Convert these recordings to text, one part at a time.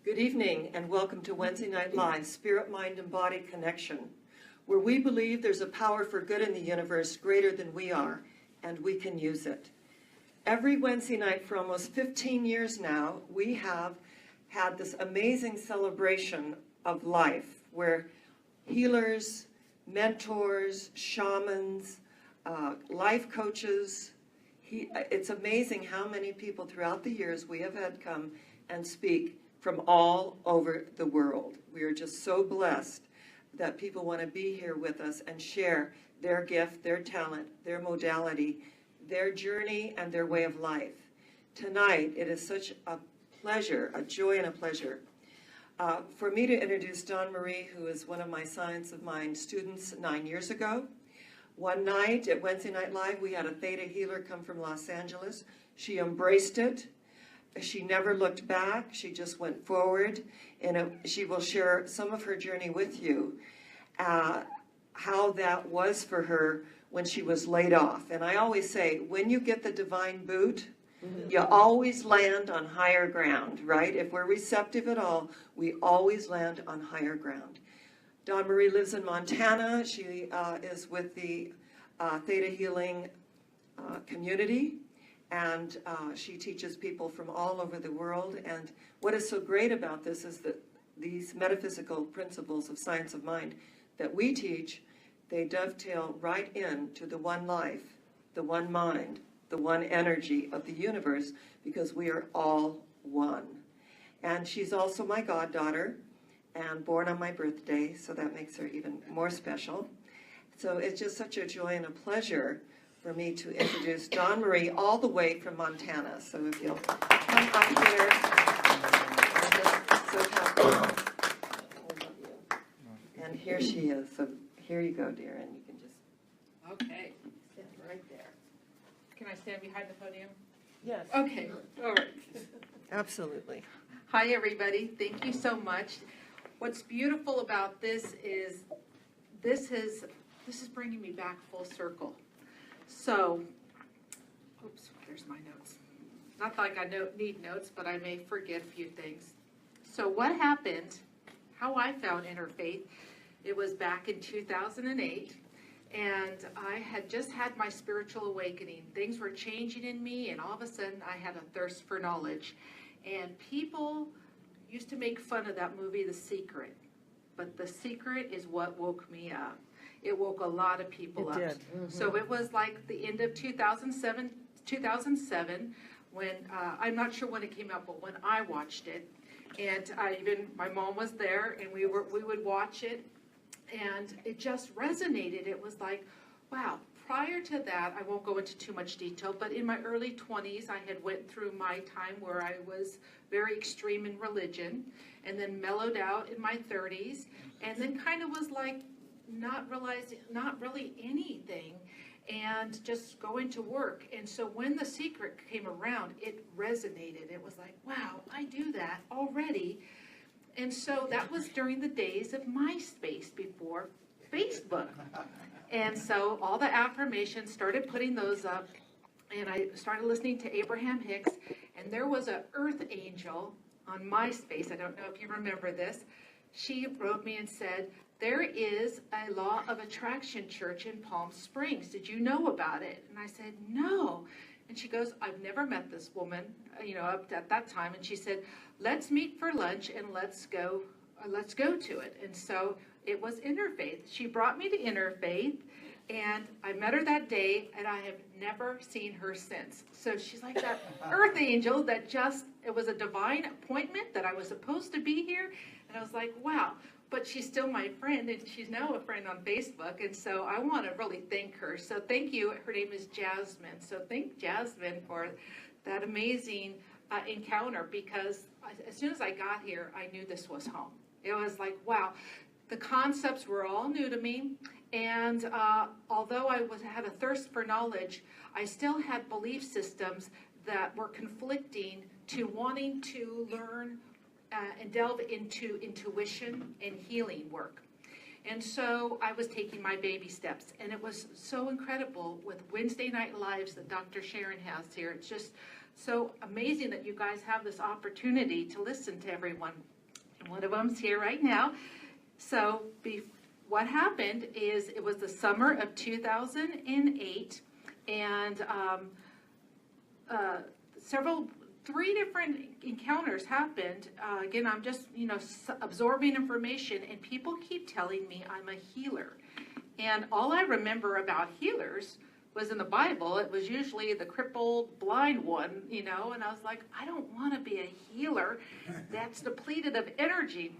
Good evening and welcome to Wednesday Night Live, Spirit, Mind, and Body Connection, where we believe there's a power for good in the universe greater than we are, and we can use it. Every Wednesday night for almost 15 years now, we have had this amazing celebration of life where healers, mentors, shamans, life coaches, it's amazing how many people throughout the years we have had come and speak from all over the world. We are just so blessed that people want to be here with us and share their gift, their talent, their modality, their journey, and their way of life. Tonight, it is such a pleasure, a joy and a pleasure, for me to introduce Dawn Maree, who is one of my Science of Mind students 9 years ago. One night at Wednesday Night Live, we had a Theta healer come from Los Angeles. She embraced it. She never looked back. She just went forward, and she will share some of her journey with you, how that was for her when she was laid off. And I always say, when you get the divine boot, you always land on higher ground, right? If we're receptive at all, we always land on higher ground. Dawn Maree lives in Montana. She is with the Theta Healing community. And she teaches people from all over the world. And what is so great about this is that these metaphysical principles of Science of Mind that we teach, they dovetail right into the one life, the one mind, the one energy of the universe, because we are all one. And she's also my goddaughter and born on my birthday, so that makes her even more special. So it's just such a joy and a pleasure for me to introduce Dawn Maree all the way from Montana. So if you'll come up here, I'm just so happy. I love you. And here she is. So here you go, dear, and you can just Okay. sit right there. Can I stand behind the podium? Yes. Okay. All right. Absolutely. Hi, everybody. Thank you so much. What's beautiful about this is this is bringing me back full circle. So, oops, there's my notes. Not like I need notes, but I may forget a few things. So what happened, how I found interfaith, it was back in 2008, and I had just had my spiritual awakening. Things were changing in me, and all of a sudden I had a thirst for knowledge. And people used to make fun of that movie, The Secret. But The Secret is what woke me up. It woke a lot of people up. It did. So it was like the end of 2007 when, I'm not sure when it came out, but when I watched it. And my mom was there, and we would watch it, and it just resonated. It was like, wow. Prior to that, I won't go into too much detail, but in my early 20s, I had went through my time where I was very extreme in religion, and then mellowed out in my 30s, and then kind of was like, not really anything, and just going to work. And so when The Secret came around, it resonated. It was like, wow, I do that already. And so that was during the days of MySpace before Facebook. And so all the affirmations, started putting those up, and I started listening to Abraham Hicks, and there was an earth angel on MySpace. I don't know if you remember this. She wrote me and said, there is a law of attraction church in Palm Springs. Did you know about it? And I said, no. And she goes, I've never met this woman, up at that time. And she said, let's meet for lunch and let's go to it. And so it was Interfaith. She brought me to Interfaith, and I met her that day, and I have never seen her since. So she's like that earth angel that it was a divine appointment that I was supposed to be here. And I was like, wow. But she's still my friend, and she's now a friend on Facebook, and so I want to really thank her. So thank you. Her name is Jasmine. So thank Jasmine for that amazing encounter, because as soon as I got here, I knew this was home. It was like, wow. The concepts were all new to me, and although I had a thirst for knowledge, I still had belief systems that were conflicting to wanting to learn and delve into intuition and healing work. And so I was taking my baby steps, and it was so incredible with Wednesday Night Lives that Dr. Sharon has here. It's just so amazing that you guys have this opportunity to listen to everyone. And one of them's here right now. So what happened is it was the summer of 2008, and three different encounters happened. Again, I'm just, absorbing information, and people keep telling me I'm a healer. And all I remember about healers was in the Bible. It was usually the crippled, blind one, and I was like, I don't want to be a healer that's depleted of energy.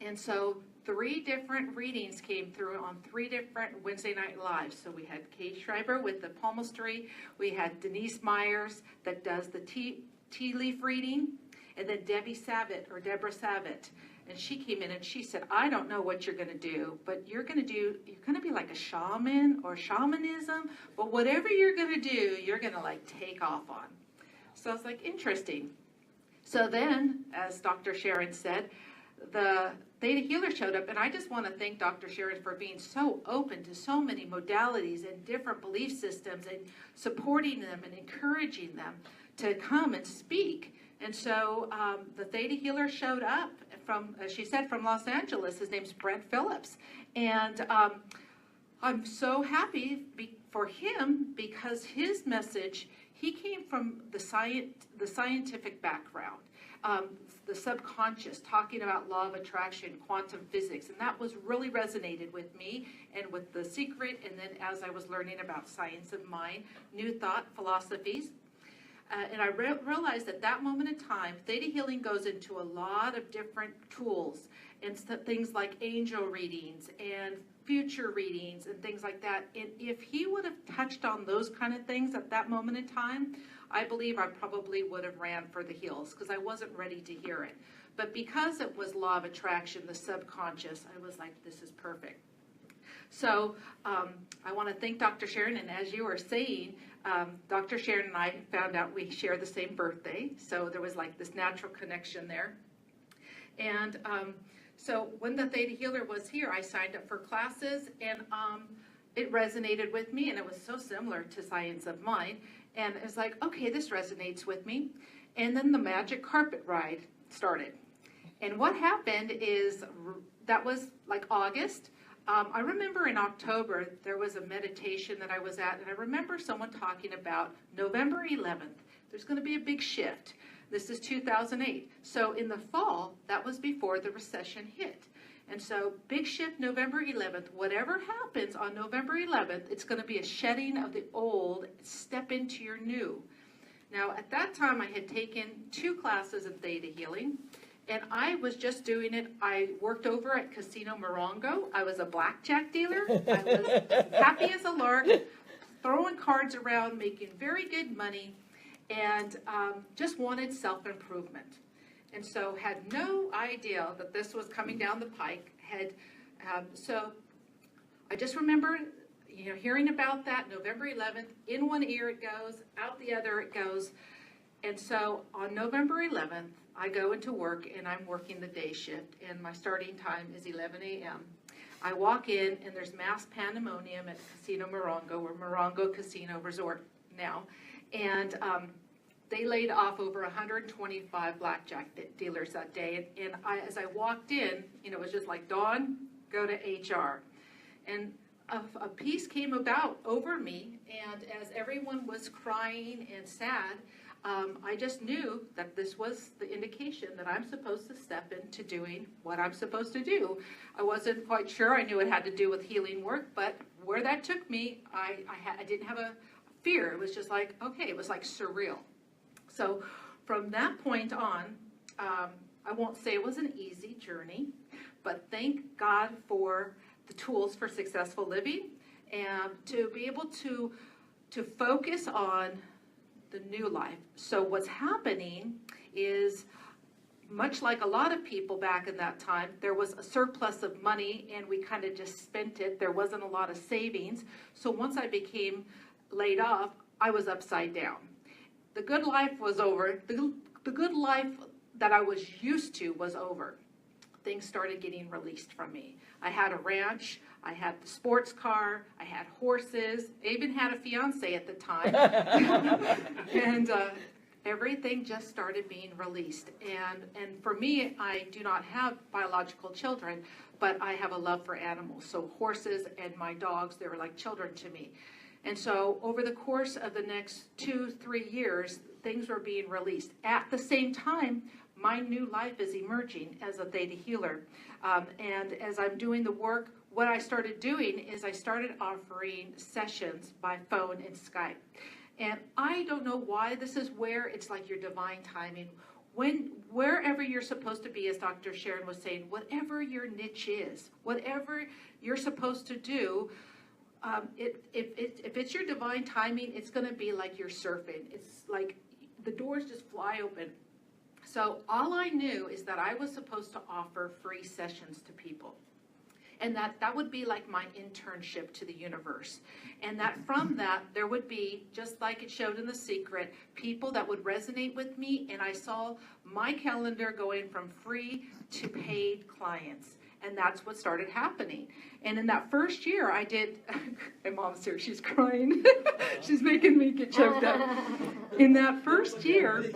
And so 3 different readings came through on 3 different Wednesday Night Lives. So we had Kate Schreiber with the palmistry, we had Denise Myers that does the tea leaf reading, and then Deborah Savitt. And she came in and she said, I don't know what you're going to do, but you're going to be like a shaman or shamanism, but whatever you're going to do, you're going to like take off on. So I was like, interesting. So then, as Dr. Sharon said, the Theta Healer showed up, and I just want to thank Dr. Sharon for being so open to so many modalities and different belief systems and supporting them and encouraging them to come and speak. And so the Theta Healer showed up from, as she said, from Los Angeles. His name's Brent Phillips. And I'm so happy for him because his message, he came from the scientific background, the subconscious, talking about law of attraction, quantum physics, and that was really resonated with me and with The Secret, and then as I was learning about science of mind, new thought philosophies. And I realized at that moment in time, Theta Healing goes into a lot of different tools and things like angel readings and future readings and things like that. And if he would have touched on those kind of things at that moment in time, I believe I probably would have ran for the hills because I wasn't ready to hear it. But because it was law of attraction, the subconscious, I was like, this is perfect. So I want to thank Dr. Sharon, and as you were saying, Dr. Sharon and I found out we share the same birthday, so there was like this natural connection there. And so when the Theta Healer was here, I signed up for classes, and it resonated with me, and it was so similar to Science of Mind, and it's like, okay, this resonates with me. And then the magic carpet ride started. And what happened is, that was like August. I remember in October, there was a meditation that I was at, and I remember someone talking about November 11th. There's going to be a big shift. This is 2008. So in the fall, that was before the recession hit. And so big shift November 11th. Whatever happens on November 11th, it's going to be a shedding of the old, step into your new. Now, at that time, I had taken 2 classes in Theta Healing. And I was just doing it. I worked over at Casino Morongo. I was a blackjack dealer. I was happy as a lark, throwing cards around, making very good money, and just wanted self-improvement. And so had no idea that this was coming down the pike. So I just remember, hearing about that November 11th. In one ear it goes, out the other it goes. And so on November 11th, I go into work, and I'm working the day shift, and my starting time is 11 a.m. I walk in, and there's mass pandemonium at Casino Morongo, or Morongo Casino Resort now, and they laid off over 125 blackjack dealers that day, and as I walked in, it was just like, Dawn, go to HR. And a peace came about over me, and as everyone was crying and sad, I just knew that this was the indication that I'm supposed to step into doing what I'm supposed to do. I wasn't quite sure. I knew it had to do with healing work, but where that took me, I didn't have a fear. It was just like, okay, it was like surreal. So from that point on, I won't say it was an easy journey, but thank God for the tools for successful living and to be able to focus on the new life. So what's happening is, much like a lot of people back in that time, there was a surplus of money and we kind of just spent it. There wasn't a lot of savings. So once I became laid off, I was upside down. The good life was over. The good life that I was used to was over. Things started getting released from me. I had a ranch, I had the sports car, I had horses, I even had a fiance at the time. everything just started being released. And for me, I do not have biological children, but I have a love for animals. So horses and my dogs, they were like children to me. And so over the course of the next 2-3 years, things were being released. At the same time, my new life is emerging as a theta healer. And as I'm doing the work, what I started doing is I started offering sessions by phone and Skype. And I don't know why this is where it's like your divine timing. Wherever you're supposed to be, as Dr. Sharon was saying, whatever your niche is, whatever you're supposed to do, if it's your divine timing, it's going to be like you're surfing. It's like the doors just fly open. So all I knew is that I was supposed to offer free sessions to people. And that would be like my internship to the universe. And that from that, there would be, just like it showed in The Secret, people that would resonate with me. And I saw my calendar going from free to paid clients. And that's what started happening. And in that first year, I did, my mom's here, she's crying. She's making me get choked up. In that first year,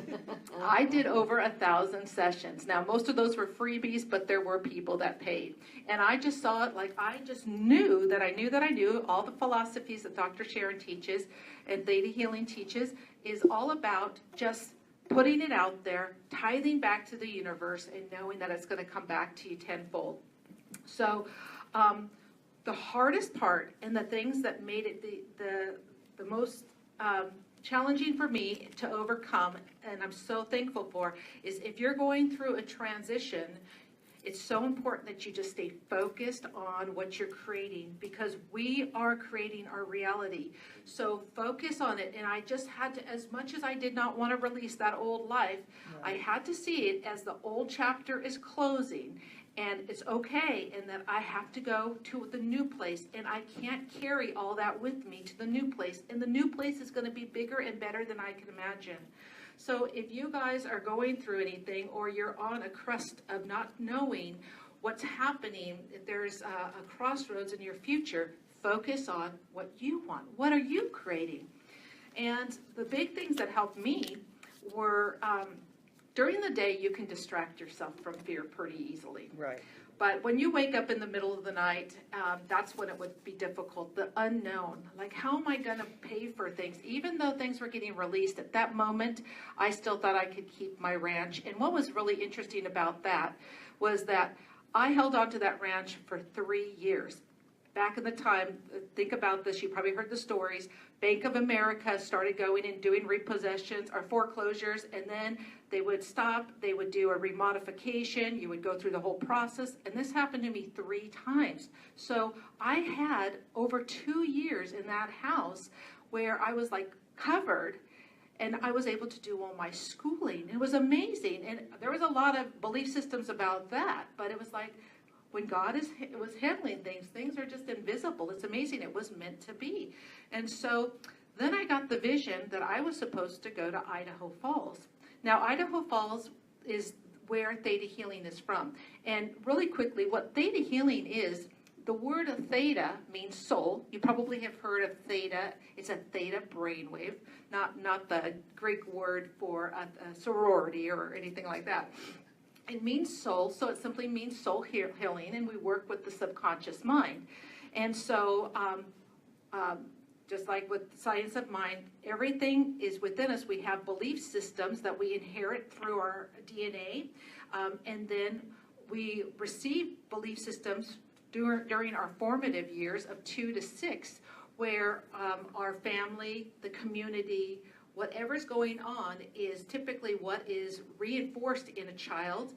I did over 1,000 sessions. Now, most of those were freebies, but there were people that paid. And I just saw it like I just knew that I knew all the philosophies that Dr. Sharon teaches and Theta Healing teaches is all about just putting it out there, tithing back to the universe, and knowing that it's going to come back to you tenfold. So the hardest part and the things that made it the most challenging for me to overcome, and I'm so thankful for, is if you're going through a transition, it's so important that you just stay focused on what you're creating, because we are creating our reality. So focus on it. And I just had to, as much as I did not want to release that old life, I had to see it as the old chapter is closing. And it's okay, and that I have to go to the new place, and I can't carry all that with me to the new place. And the new place is going to be bigger and better than I can imagine. So if you guys are going through anything, or you're on a crust of not knowing what's happening, if there's a crossroads in your future, focus on what you want. What are you creating? And the big things that helped me were, during the day, you can distract yourself from fear pretty easily. Right. But when you wake up in the middle of the night, that's when it would be difficult. The unknown, like how am I going to pay for things? Even though things were getting released at that moment, I still thought I could keep my ranch. And what was really interesting about that was that I held on to that ranch for 3 years. Back in the time, think about this, you probably heard the stories, Bank of America started going and doing repossessions or foreclosures, and then they would stop, they would do a remodification, you would go through the whole process, and this happened to me 3 times. So I had over 2 years in that house where I was like covered, and I was able to do all my schooling. It was amazing, and there was a lot of belief systems about that, but it was like, when God was handling things, things are just invisible. It's amazing. It was meant to be. And so then I got the vision that I was supposed to go to Idaho Falls. Now, Idaho Falls is where Theta Healing is from. And really quickly, what Theta Healing is, the word of theta means soul. You probably have heard of theta. It's a theta brainwave, not the Greek word for a sorority or anything like that. It means soul, so it simply means soul healing, and we work with the subconscious mind. And so, just like with the science of mind, everything is within us. We have belief systems that we inherit through our DNA, and then we receive belief systems during our formative years of 2 to 6, where our family, the community, whatever's going on is typically what is reinforced in a child,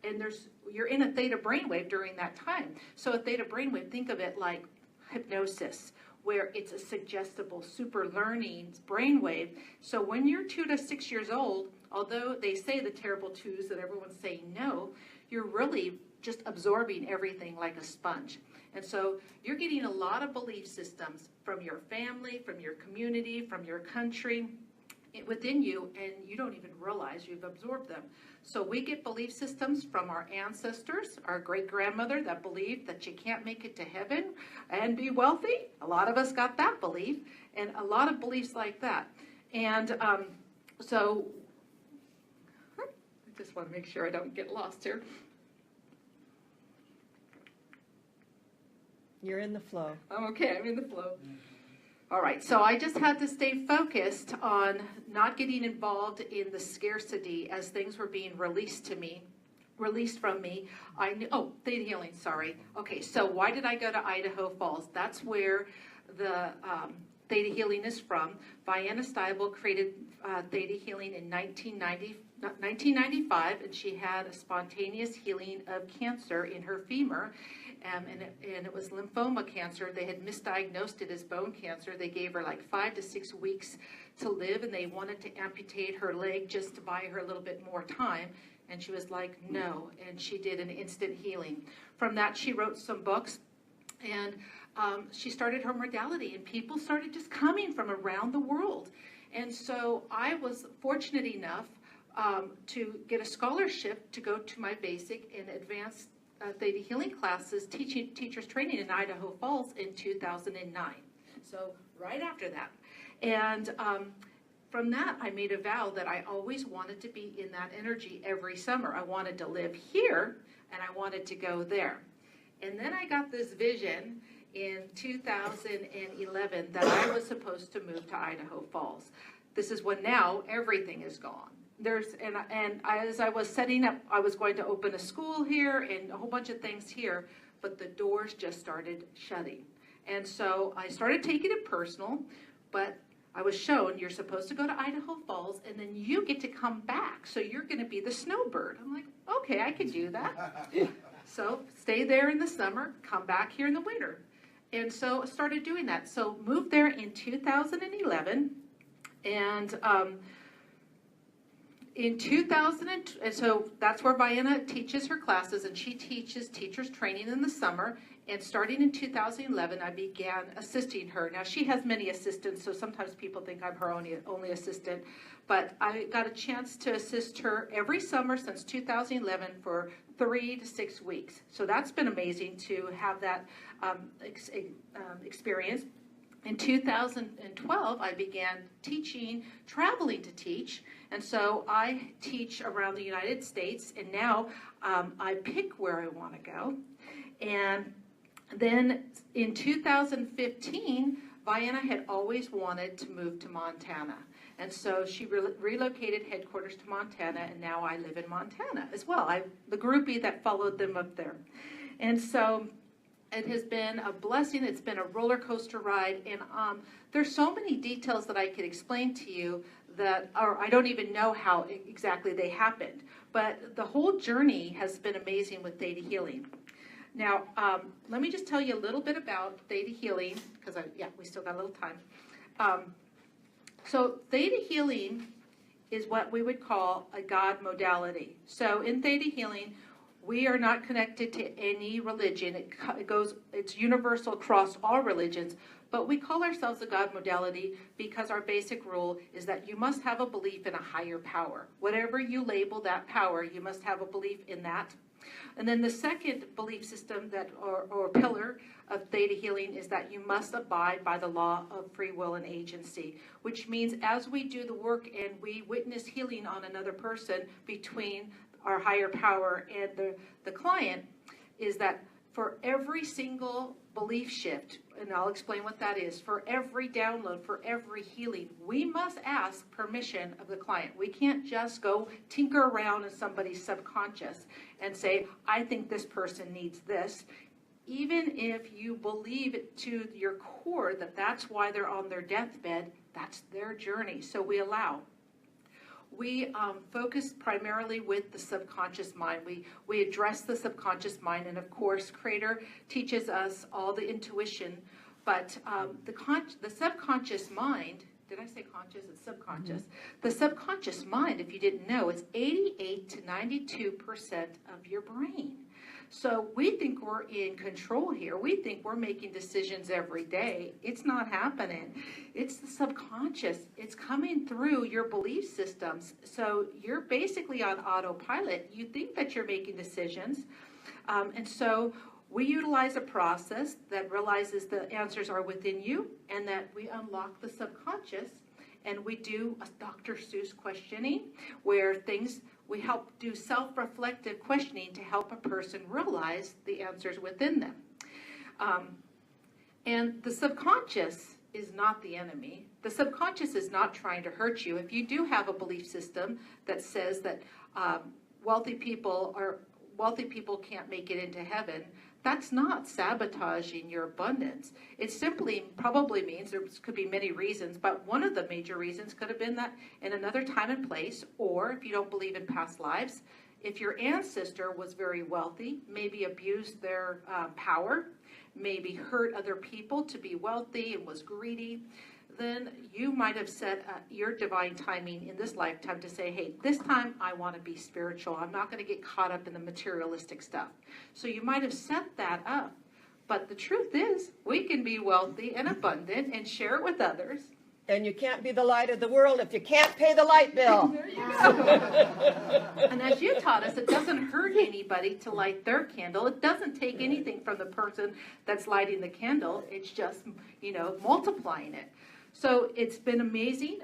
and you're in a theta brainwave during that time. So a theta brainwave, think of it like hypnosis, where it's a suggestible, super learning brainwave. So when you're 2 to 6 years old, although they say the terrible twos that everyone's saying no, you're really just absorbing everything like a sponge. And so you're getting a lot of belief systems from your family, from your community, from your country, within you, and you don't even realize you've absorbed them. So we get belief systems from our ancestors, our great-grandmother that believed that you can't make it to heaven and be wealthy. A lot of us got that belief, and a lot of beliefs like that. And so Just want to make sure I don't get lost here. You're in the flow. I'm okay, I'm in the flow. All right, so I just had to stay focused on not getting involved in the scarcity as things were being released from me. I knew, oh, theta healing, sorry. Okay, so why did I go to Idaho Falls? That's where the theta healing is from. Vienna Steibel created theta healing in 1995, and she had a spontaneous healing of cancer in her femur. And it was lymphoma cancer. They had misdiagnosed it as bone cancer. They gave her like 5 to 6 weeks to live, and they wanted to amputate her leg just to buy her a little bit more time. And she was like, no, and she did an instant healing. From that, she wrote some books, and she started her modality, and people started just coming from around the world. And so I was fortunate enough to get a scholarship to go to my basic and advanced theta healing classes, teachers training in Idaho Falls in 2009. So right after that. And from that, I made a vow that I always wanted to be in that energy every summer. I wanted to live here, and I wanted to go there. And then I got this vision in 2011 that I was supposed to move to Idaho Falls. This is when now everything is gone. As I was setting up, I was going to open a school here and a whole bunch of things here, but the doors just started shutting. And so I started taking it personal, but I was shown you're supposed to go to Idaho Falls and then you get to come back. So you're going to be the snowbird. I'm like, okay, I can do that. So stay there in the summer, come back here in the winter. And so I started doing that. So moved there in 2011, and in 2000, and so that's where Vienna teaches her classes, and she teaches teachers training in the summer. And starting in 2011, I began assisting her. Now, she has many assistants, so sometimes people think I'm her only assistant. But I got a chance to assist her every summer since 2011 for 3 to 6 weeks. So that's been amazing to have that experience. In 2012, I began teaching, traveling to teach, and so I teach around the United States, and now I pick where I want to go. And then in 2015, Vienna had always wanted to move to Montana, and so she relocated headquarters to Montana, and now I live in Montana as well. I'm the groupie that followed them up there. And so it has been a blessing. It's been a roller coaster ride, and there's so many details that I could explain to you that, or I don't even know how exactly they happened. But the whole journey has been amazing with theta healing. Now, let me just tell you a little bit about theta healing, because we still got a little time. So theta healing is what we would call a God modality. So in theta healing, we are not connected to any religion. It's universal across all religions, but we call ourselves a God modality because our basic rule is that you must have a belief in a higher power. Whatever you label that power, you must have a belief in that. And then the second belief system or pillar of theta healing is that you must abide by the law of free will and agency, which means as we do the work and we witness healing on another person between our higher power and the client, is that for every single belief shift, and I'll explain what that is, for every download, for every healing, we must ask permission of the client. We can't just go tinker around in somebody's subconscious and say, I think this person needs this. Even if you believe it to your core that that's why they're on their deathbed, that's their journey. So we allow. We focus primarily with the subconscious mind. We address the subconscious mind, and of course, Creator teaches us all the intuition, but the subconscious mind, did I say conscious? It's subconscious. Mm-hmm. The subconscious mind, if you didn't know, is 88 to 92% of your brain. So we think we're in control here. We think we're making decisions every day. It's not happening. It's the subconscious. It's coming through your belief systems. So you're basically on autopilot. You think that you're making decisions. And so we utilize a process that realizes the answers are within you and that we unlock the subconscious. And we do a Dr. Seuss questioning where things we help do self-reflective questioning to help a person realize the answers within them. And the subconscious is not the enemy. The subconscious is not trying to hurt you. If you do have a belief system that says that wealthy people can't make it into heaven, that's not sabotaging your abundance. It simply probably means there could be many reasons, but one of the major reasons could have been that in another time and place, or if you don't believe in past lives, if your ancestor was very wealthy, maybe abused their power, maybe hurt other people to be wealthy and was greedy, then you might have set your divine timing in this lifetime to say, hey, this time I want to be spiritual. I'm not going to get caught up in the materialistic stuff. So you might have set that up. But the truth is, we can be wealthy and abundant and share it with others. And you can't be the light of the world if you can't pay the light bill. There you go. And as you taught us, it doesn't hurt anybody to light their candle. It doesn't take anything from the person that's lighting the candle. It's just, multiplying it. So it's been amazing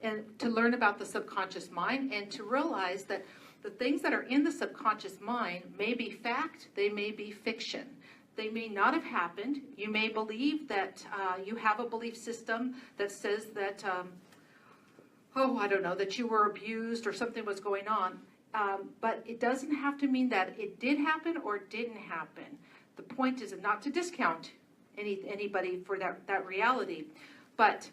and to learn about the subconscious mind and to realize that the things that are in the subconscious mind may be fact, they may be fiction. They may not have happened. You may believe that you have a belief system that says that, that you were abused or something was going on. But it doesn't have to mean that it did happen or didn't happen. The point is not to discount anybody for that reality. But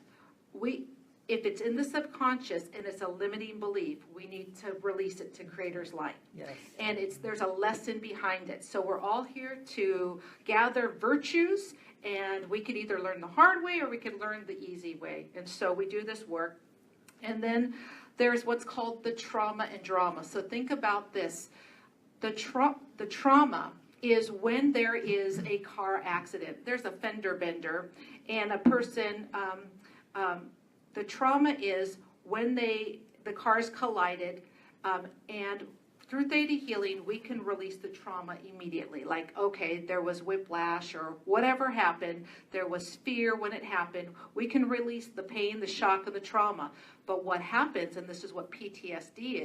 if it's in the subconscious and it's a limiting belief, we need to release it to Creator's light. Yes. And there's a lesson behind it. So we're all here to gather virtues, and we could either learn the hard way or we could learn the easy way. And so we do this work. And then there's what's called the trauma and drama. So think about this. The trauma is when there is a car accident. There's a fender bender, and a person, the trauma is when the cars collided, and through theta healing, we can release the trauma immediately. Like, okay, there was whiplash or whatever happened. There was fear when it happened. We can release the pain, the shock, and the trauma. But what happens, and this is what PTSD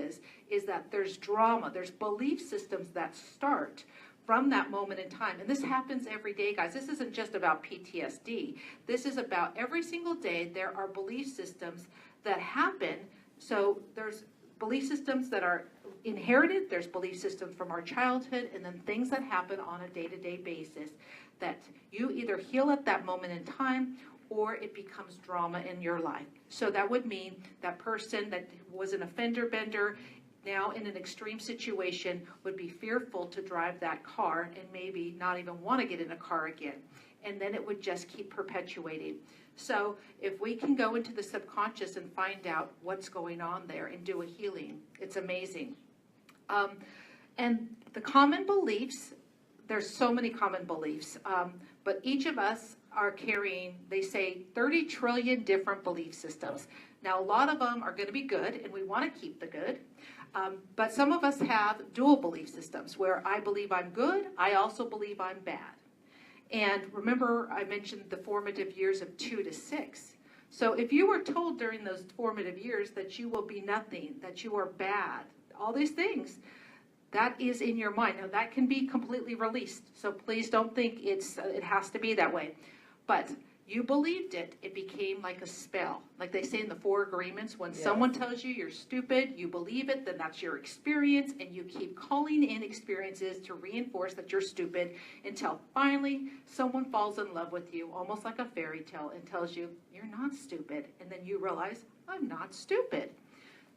is that there's drama. There's belief systems that start from that moment in time. And this happens every day, guys. This isn't just about PTSD. This is about every single day there are belief systems that happen. So there's belief systems that are inherited, there's belief systems from our childhood, and then things that happen on a day-to-day basis that you either heal at that moment in time or it becomes drama in your life. So that would mean that person that was an offender bender now in an extreme situation would be fearful to drive that car and maybe not even want to get in a car again. And then it would just keep perpetuating. So if we can go into the subconscious and find out what's going on there and do a healing, it's amazing. And the common beliefs, there's so many common beliefs, but each of us are carrying, they say, 30 trillion different belief systems. Now, a lot of them are going to be good, and we want to keep the good. But some of us have dual belief systems where I believe I'm good, I also believe I'm bad. And remember, I mentioned the formative years of 2 to 6. So if you were told during those formative years that you will be nothing, that you are bad, all these things, that is in your mind. Now, that can be completely released. So please don't think it has to be that way. But you believed it, it became like a spell. Like they say in the 4 agreements, when someone tells you you're stupid, you believe it, then that's your experience, and you keep calling in experiences to reinforce that you're stupid until finally someone falls in love with you, almost like a fairy tale, and tells you you're not stupid. And then you realize, I'm not stupid.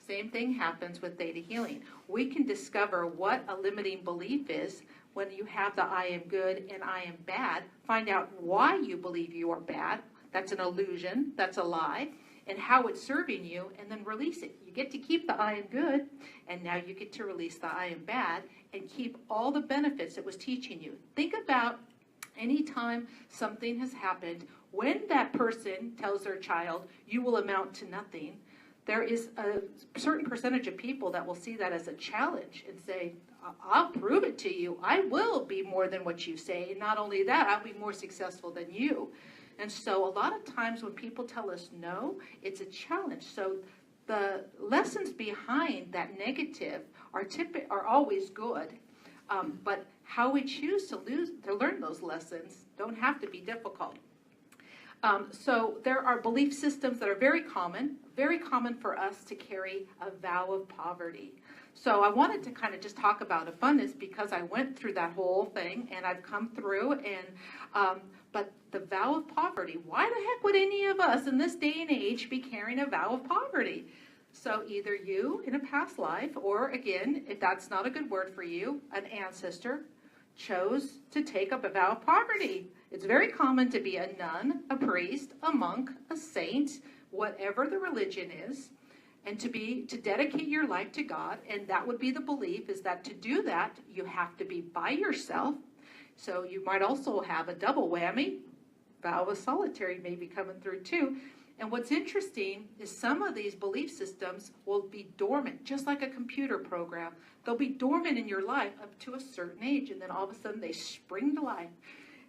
Same thing happens with theta healing. We can discover what a limiting belief is when you have the I am good and I am bad. Find out why you believe you are bad. That's an illusion. That's a lie. And how it's serving you, and then release it. You get to keep the I am good, and now you get to release the I am bad and keep all the benefits it was teaching you. Think about any time something has happened, when that person tells their child, you will amount to nothing, there is a certain percentage of people that will see that as a challenge and say, I'll prove it to you. I will be more than what you say. And not only that, I'll be more successful than you. And so a lot of times when people tell us no, it's a challenge. So the lessons behind that negative are always good, but how we choose to learn those lessons don't have to be difficult. So there are belief systems that are very common for us to carry a vow of poverty. So I wanted to kind of just talk about abundance because I went through that whole thing and I've come through and, but the vow of poverty, why the heck would any of us in this day and age be carrying a vow of poverty? So either you in a past life, or again, if that's not a good word for you, an ancestor chose to take up a vow of poverty. It's very common to be a nun, a priest, a monk, a saint, whatever the religion is, and to dedicate your life to God. And that would be the belief, is that to do that, you have to be by yourself. So you might also have a double whammy. Vow of solitary may be coming through too. And what's interesting is some of these belief systems will be dormant, just like a computer program. They'll be dormant in your life up to a certain age, and then all of a sudden they spring to life.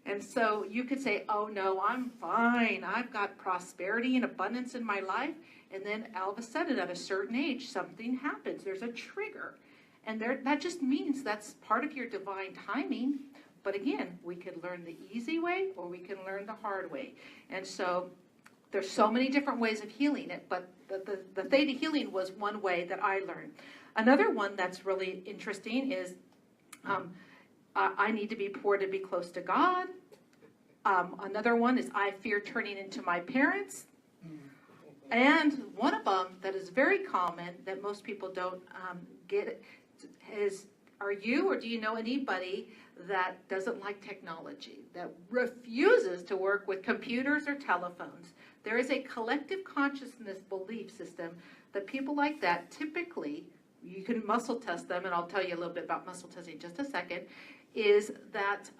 And so you could say, oh no, I'm fine. I've got prosperity and abundance in my life. And then all of a sudden at a certain age, something happens. There's a trigger. And that just means that's part of your divine timing. But again, we can learn the easy way or we can learn the hard way. And so there's so many different ways of healing it, but the theta healing was one way that I learned. Another one that's really interesting is I need to be poor to be close to God. Another one is I fear turning into my parents. And one of them that is very common that most people don't get is, are you or do you know anybody that doesn't like technology, that refuses to work with computers or telephones? There is a collective consciousness belief system that people like that typically, you can muscle test them, and I'll tell you a little bit about muscle testing in just a second, is that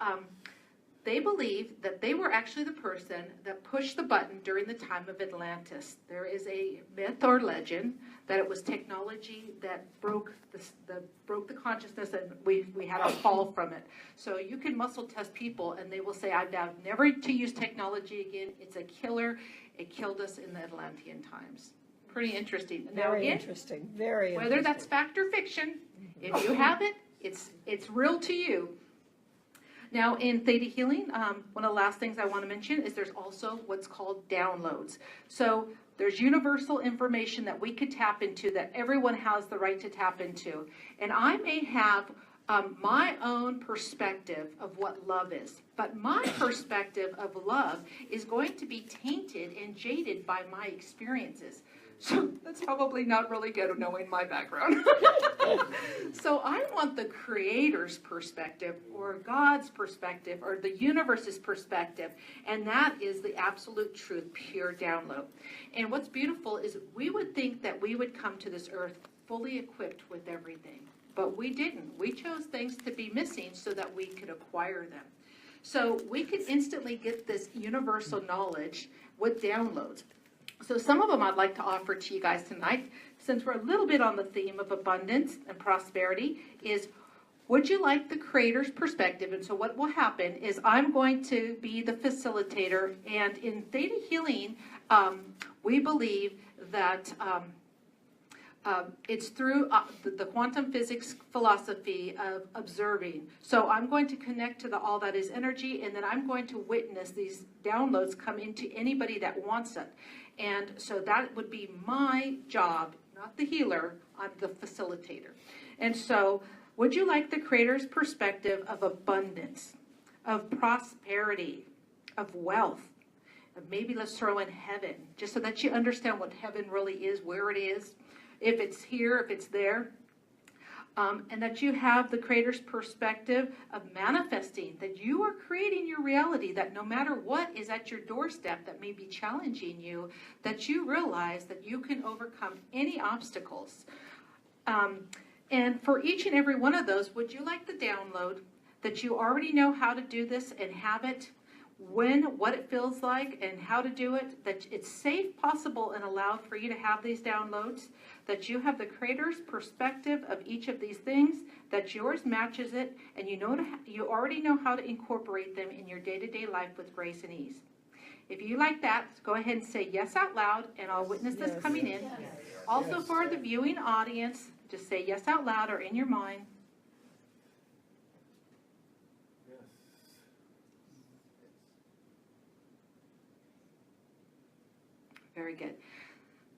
they believe that they were actually the person that pushed the button during the time of Atlantis. There is a myth or legend that it was technology that broke the consciousness, and we had a fall from it. So you can muscle test people, and they will say, I vowed never to use technology again. It's a killer. It killed us in the Atlantean times. Pretty interesting. Now, Very again, interesting. Very interesting. whether that's fact or fiction, if you have it, it's real to you. Now, in theta healing, one of the last things I want to mention is there's also what's called downloads. So there's universal information that we could tap into, that everyone has the right to tap into. And I may have my own perspective of what love is, but my perspective of love is going to be tainted and jaded by my experiences. So that's probably not really good of knowing my background. So I want the Creator's perspective, or God's perspective, or the universe's perspective, and that is the absolute truth, pure download. And what's beautiful is we would think that we would come to this earth fully equipped with everything, but we didn't. We chose things to be missing so that we could acquire them. So we could instantly get this universal knowledge with downloads. So some of them I'd like to offer to you guys tonight, since we're a little bit on the theme of abundance and prosperity, is would you like the Creator's perspective? And so what will happen is I'm going to be the facilitator, and in theta healing, we believe that it's through the quantum physics philosophy of observing. So I'm going to connect to the all that is energy, and then I'm going to witness these downloads come into anybody that wants it. And so that would be my job, not the healer, I'm the facilitator. And so would you like the Creator's perspective of abundance, of prosperity, of wealth? Maybe let's throw in heaven, just so that you understand what heaven really is, where it is, if it's here, if it's there. And that you have the Creator's perspective of manifesting, that you are creating your reality, that no matter what is at your doorstep that may be challenging you, that you realize that you can overcome any obstacles. And for each and every one of those, would you like the download that you already know how to do this and have it, when, what it feels like, and how to do it, that it's safe, possible, and allowed for you to have these downloads, that you have the Creator's perspective of each of these things, that yours matches it, and you already know how to incorporate them in your day-to-day life with grace and ease. If you like that, go ahead and say yes out loud, and I'll witness this coming in. Yes. Also for the viewing audience, just say yes out loud or in your mind. Yes. Very good.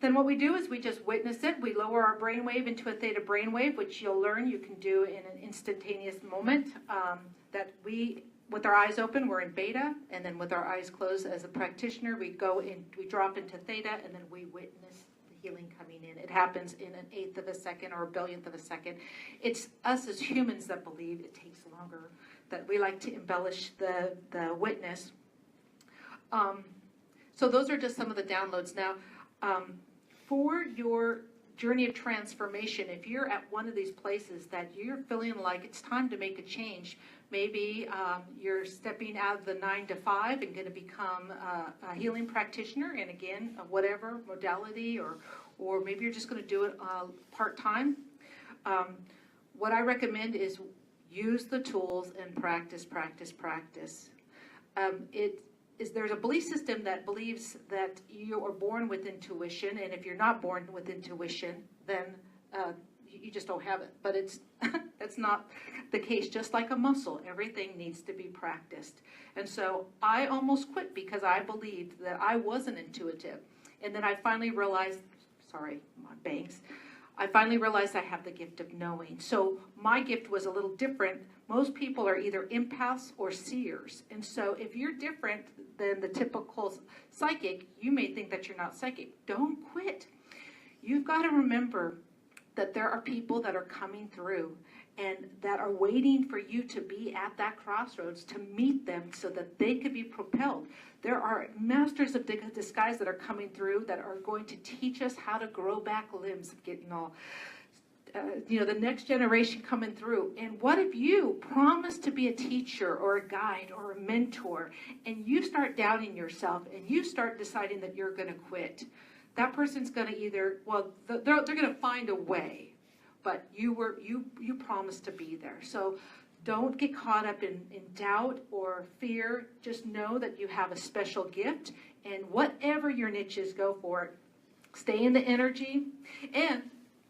Then what we do is we just witness it. We lower our brainwave into a theta brainwave, which you'll learn you can do in an instantaneous moment. That we, with our eyes open, we're in beta, and then with our eyes closed as a practitioner, we go in, we drop into theta, and then we witness the healing coming in. It happens in an eighth of a second or a billionth of a second. It's us as humans that believe it takes longer, that we like to embellish the witness. So those are just some of the downloads. Now, for your journey of transformation, if you're at one of these places that you're feeling like it's time to make a change, maybe you're stepping out of the 9 to 5 and going to become a healing practitioner, and again, whatever modality, or maybe you're just going to do it part-time. What I recommend is use the tools and practice, practice, practice. There's a belief system that believes that you are born with intuition, and if you're not born with intuition, then you just don't have it. But that's not the case. Just like a muscle, everything needs to be practiced. And so I almost quit because I believed that I wasn't intuitive. And then I finally realized, sorry, my bangs, I finally realized I have the gift of knowing. So my gift was a little different. Most people are either empaths or seers. And so if you're different than the typical psychic, you may think that you're not psychic. Don't quit. You've got to remember that there are people that are coming through and that are waiting for you to be at that crossroads to meet them so that they could be propelled. There are masters of disguise that are coming through that are going to teach us how to grow back limbs, getting all, the next generation coming through. And what if you promise to be a teacher or a guide or a mentor, and you start doubting yourself and you start deciding that you're going to quit? That person's going to either, they're going to find a way, but you promised to be there. So don't get caught up in doubt or fear. Just know that you have a special gift, and whatever your niche is, go for it. Stay in the energy. And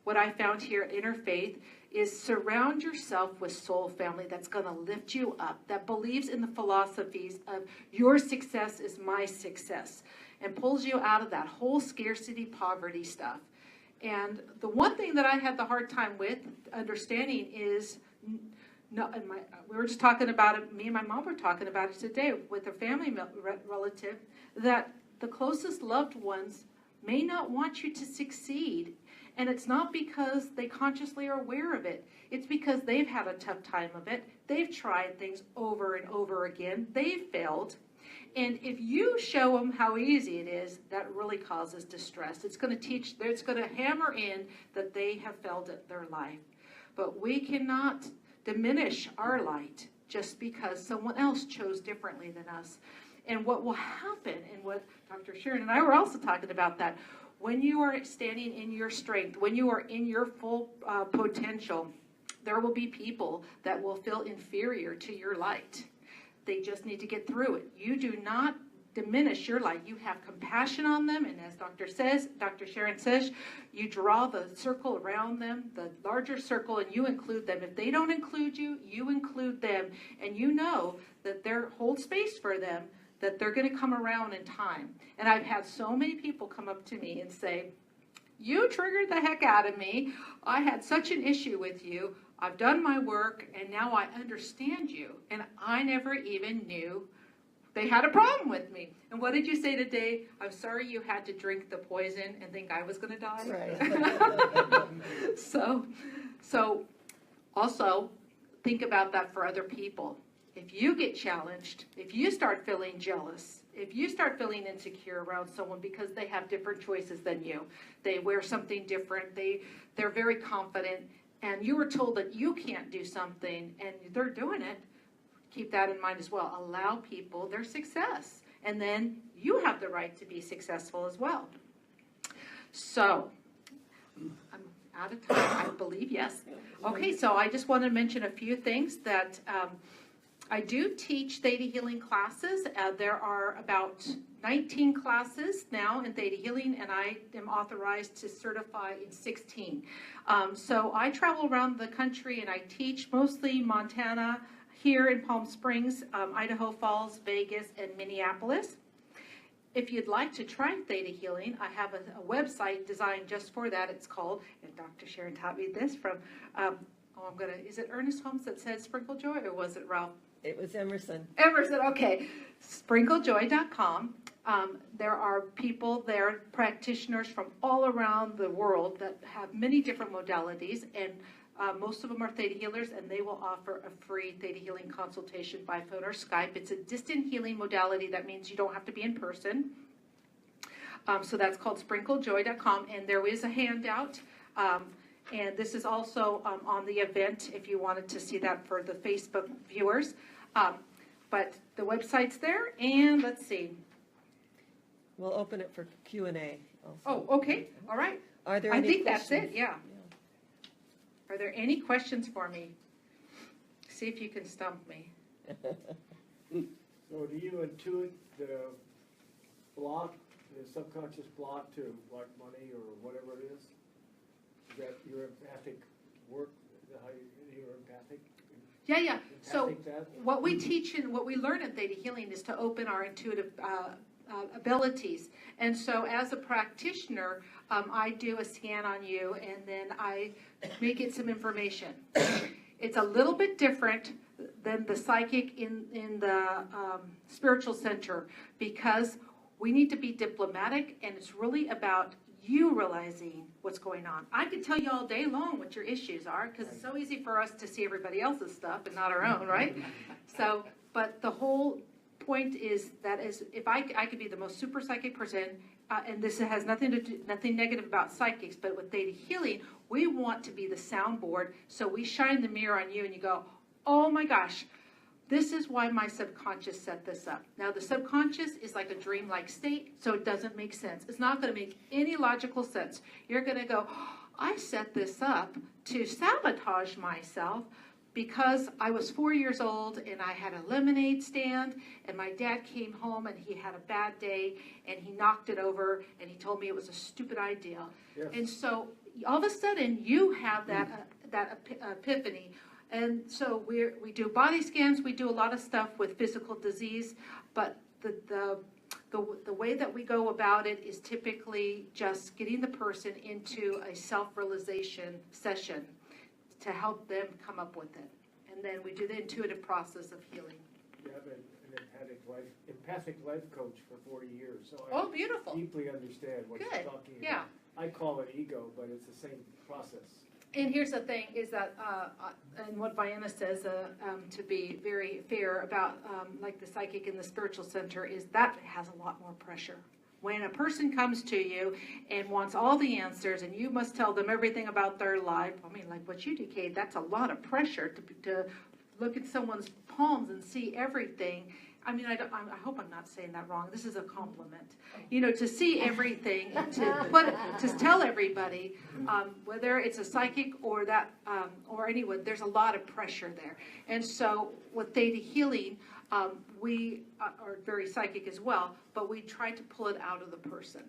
what I found here at Interfaith is surround yourself with soul family that's going to lift you up, that believes in the philosophies of your success is my success, and pulls you out of that whole scarcity, poverty stuff. And the one thing that I had the hard time with understanding is, we were just talking about it, me and my mom were talking about it today with a family relative, that the closest loved ones may not want you to succeed. And it's not because they consciously are aware of it. It's because they've had a tough time of it. They've tried things over and over again. They've failed. And if you show them how easy it is, that really causes distress. It's going to hammer in that they have failed at their life. But we cannot diminish our light just because someone else chose differently than us. And what will happen, and what Dr. Sharon and I were also talking about that, when you are standing in your strength, when you are in your full potential, there will be people that will feel inferior to your light. They just need to get through it. You do not diminish your light. You have compassion on them, and as Dr. Sharon says, you draw the circle around them, the larger circle, and you include them. If they don't include you, you include them, and you know that hold space for them, that they're going to come around in time. And I've had so many people come up to me and say, you triggered the heck out of me. I had such an issue with you. I've done my work, and now I understand you. And I never even knew they had a problem with me. And what did you say today? I'm sorry you had to drink the poison and think I was going to die. Right. So also think about that for other people. If you get challenged, if you start feeling jealous, if you start feeling insecure around someone because they have different choices than you, they wear something different, they're very confident, and you were told that you can't do something and they're doing it, keep that in mind as well. Allow people their success, and then you have the right to be successful as well. So, I'm out of time, I believe, yes. Okay, so I just want to mention a few things that I do teach theta healing classes. There are about 19 classes now in theta healing, and I am authorized to certify in 16. So I travel around the country and I teach mostly Montana, here in Palm Springs, Idaho Falls, Vegas, and Minneapolis. If you'd like to try theta healing, I have a website designed just for that. It's called, and Dr. Sharon taught me this from, is it Ernest Holmes that said Sprinkle Joy, or was it Ralph? It was Emerson. Emerson, okay. Sprinklejoy.com. There are people there, practitioners from all around the world that have many different modalities, and most of them are theta healers, and they will offer a free theta healing consultation by phone or Skype. It's a distant healing modality. That means you don't have to be in person. So that's called sprinklejoy.com, and there is a handout. And this is also on the event if you wanted to see that for the Facebook viewers. But the website's there, and let's see. We'll open it for Q&A also. Oh, okay, all right. Are there I any think questions? that's it, yeah. Are there any questions for me? See if you can stump me. So do you intuit the block, the subconscious block to like money or whatever it is? Is that your empathic work? Is that how you're empathic? Yeah. So Empathic that? what we teach and what we learn at Theta Healing is to open our intuitive abilities. And so as a practitioner, I do a scan on you, and then I may get some information. It's a little bit different than the psychic in the spiritual center, because we need to be diplomatic, and it's really about you realizing what's going on. I could tell you all day long what your issues are, because it's so easy for us to see everybody else's stuff and not our own, right? So, but the whole point is that is, if I could be the most super psychic person, and this has nothing negative about psychics, but with Theta Healing, we want to be the soundboard. So we shine the mirror on you, and you go, oh my gosh, this is why my subconscious set this up. Now, the subconscious is like a dreamlike state, so it doesn't make sense. It's not going to make any logical sense. You're going to go, oh, I set this up to sabotage myself because I was 4 years old and I had a lemonade stand, and my dad came home and he had a bad day and he knocked it over and he told me it was a stupid idea. Yes. And so all of a sudden you have that epiphany. And so we do body scans, we do a lot of stuff with physical disease, but the way that we go about it is typically just getting the person into a self-realization session to help them come up with it. And then we do the intuitive process of healing. You have an empathic life coach for 40 years, so Oh, beautiful. I deeply understand what Good. you're talking about. Yeah. I call it ego, but it's the same process. And here's the thing, is that, and what Vienna says, to be very fair about like the psychic and the spiritual center, is that has a lot more pressure. When a person comes to you and wants all the answers, and you must tell them everything about their life, I mean, like what you do, Kate, that's a lot of pressure to look at someone's palms and see everything. I mean, I hope I'm not saying that wrong. This is a compliment. You know, to see everything, and to tell everybody, whether it's a psychic or that, or anyone, there's a lot of pressure there. And so with Theta Healing, we are very psychic as well, but we try to pull it out of the person.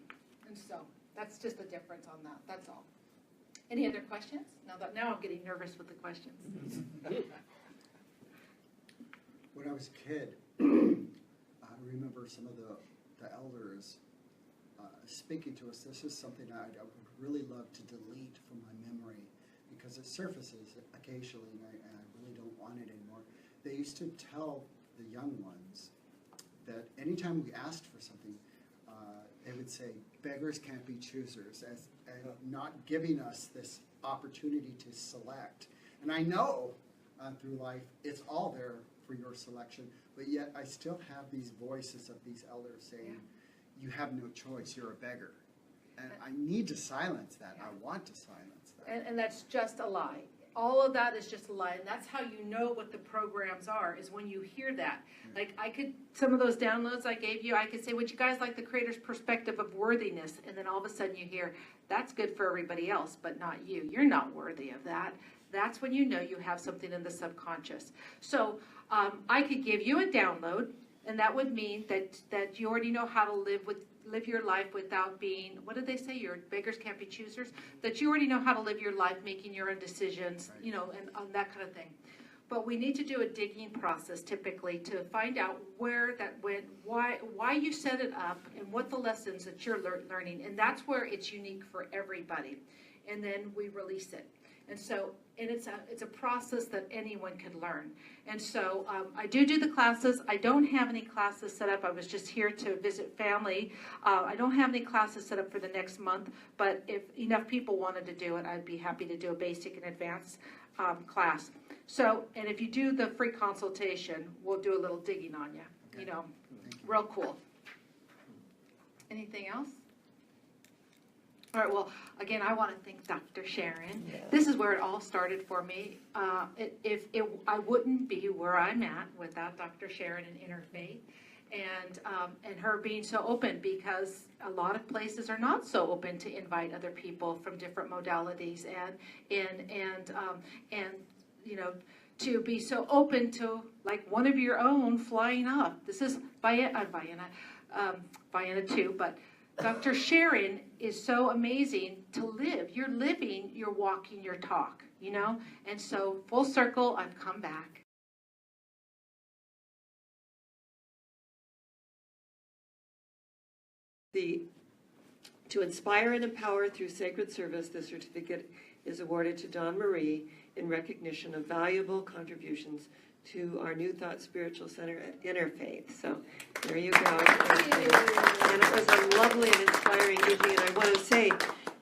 And so that's just the difference on that. That's all. Any other questions? Now I'm getting nervous with the questions. When I was a kid, I remember some of the elders speaking to us. This is something I would really love to delete from my memory because it surfaces occasionally, and I really don't want it anymore. They used to tell the young ones that anytime we asked for something, they would say, beggars can't be choosers, and not giving us this opportunity to select. And I know through life it's all there for your selection, but yet I still have these voices of these elders saying, you have no choice, you're a beggar. And I need to silence that. I want to silence that. And that's just a lie. All of that is just a lie, and that's how you know what the programs are, is when you hear that. Like some of those downloads I gave you, I could say, would you guys like the creator's perspective of worthiness? And then all of a sudden you hear, that's good for everybody else, but not you. You're not worthy of that. That's when you know you have something in the subconscious. So I could give you a download, and that would mean that you already know how to live your life without being, what did they say, your beggars can't be choosers? That you already know how to live your life, making your own decisions, you know, and on that kind of thing. But we need to do a digging process typically to find out where that went, why you set it up, and what the lessons that you're learning. And that's where it's unique for everybody. And then we release it. And so, and it's a process that anyone could learn. And so I do the classes. I don't have any classes set up. I was just here to visit family. I don't have any classes set up for the next month, but if enough people wanted to do it, I'd be happy to do a basic and advanced class. So, and if you do the free consultation, we'll do a little digging on you, you know, real cool. Anything else? All right, well, again, I want to thank Dr. Sharon. Yes. This is where it all started for me. I wouldn't be where I'm at without Dr. Sharon and Interfaith, and her being so open, because a lot of places are not so open to invite other people from different modalities, and you know, to be so open to like one of your own flying up. This is Vienna too, but Dr. Sharon is so amazing to live. You're living, you're walking your talk, you know? And so full circle, I've come back. To inspire and empower through sacred service, the certificate is awarded to Don Maree in recognition of valuable contributions to our New Thought Spiritual Center at Interfaith. So there you go. And it was a lovely and inspiring evening. And I want to say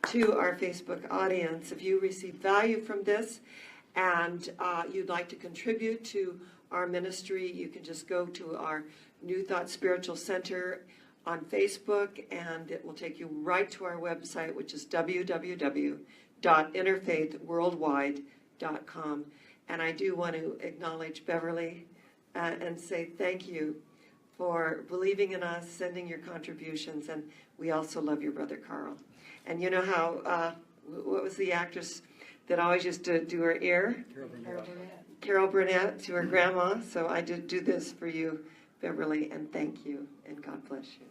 to our Facebook audience, if you receive value from this and you'd like to contribute to our ministry, you can just go to our New Thought Spiritual Center on Facebook, and it will take you right to our website, which is www.interfaithworldwide.com. And I do want to acknowledge Beverly and say thank you for believing in us, sending your contributions, and we also love your brother Carl. And you know how, what was the actress that always used to do her ear? Carol Burnett to her grandma. So I did do this for you, Beverly, and thank you, and God bless you.